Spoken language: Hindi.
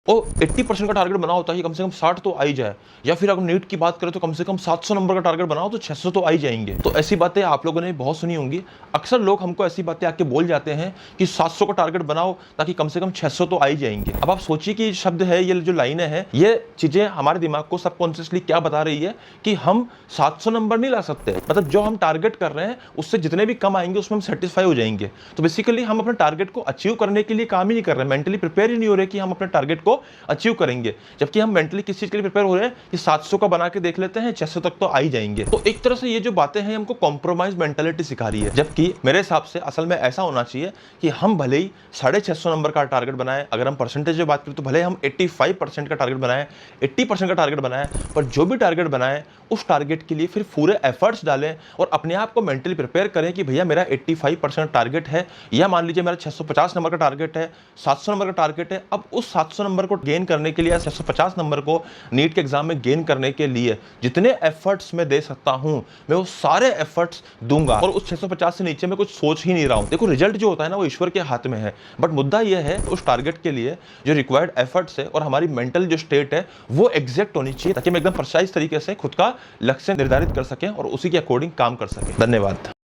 और 80% का टारगेट बना होता है कि कम से कम 60 तो आ ही जाए, या फिर अगर नीट की बात करें तो कम से कम 700 नंबर का टारगेट बनाओ तो 600 तो आ ही जाएंगे। तो ऐसी बातें आप लोगों ने बहुत सुनी होंगी। अक्सर लोग हमको ऐसी बातें आके बोल जाते हैं कि 700 का टारगेट बनाओ ताकि कम से कम 600 तो आ ही जाएंगे। अब आप सोचिए कि शब्द है, ये जो लाइनें हैं, ये चीजें हमारे दिमाग को सबकॉन्शियसली क्या बता रही है कि हम 700 नंबर नहीं ला सकते। मतलब जो हम टारगेट कर रहे हैं उससे जितने भी कम आएंगे उसमें हम सेटिस्फाई हो जाएंगे। तो बेसिकली हम अपने टारगेट को अचीव करने के लिए काम ही नहीं कर रहे हैं, मेंटली प्रिपेयर ही नहीं हो रहे कि हम अपने टारगेट को अचीव करेंगे। जबकि हम मेंटली किस चीज के लिए प्रिपेयर हो रहे हैं कि 700 का बना के देख लेते हैं, 600 तक तो आ ही जाएंगे। तो एक तरह से ये जो बातें हैं हमको कॉम्प्रोमाइज मेंटालिटी सिखा रही है। जबकि मेरे हिसाब से असल में ऐसा होना चाहिए कि हम भले ही 650 नंबर का टारगेट बनाएं, अगर हम परसेंटेज में बात करें तो भले हम 85% का टारगेट बनाएं, 80% का टारगेट बनाएं, पर जो भी टारगेट बनाएं उस टारगेट के लिए फिर पूरे एफर्ट्स डालें और अपने आप को मेंटली प्रिपेयर करें कि भैया मेरा 85% टारगेट है, या मान लीजिए मेरा 650 नंबर का टारगेट है, 700 नंबर का टारगेट है। अब उस 700 नंबर को गेन करने के लिए या 650 नंबर को नीट के एग्जाम में गेन करने के लिए जितने एफर्ट्स मैं दे सकता हूं मैं वो सारे एफर्ट्स दूंगा, और उस 650 से नीचे मैं कुछ सोच ही नहीं रहा हूं। देखो रिजल्ट जो होता है ना वो ईश्वर के हाथ में है, बट मुद्दा यह है उस टारगेट के लिए जो रिक्वायर्ड एफर्ट्स है और हमारी मेंटल जो स्टेट है वो एग्जैक्ट होनी चाहिए ताकि हम एकदम प्रिसाइज तरीके से खुद का लक्ष्य निर्धारित कर सकें और उसी के अकॉर्डिंग काम कर सकें। धन्यवाद।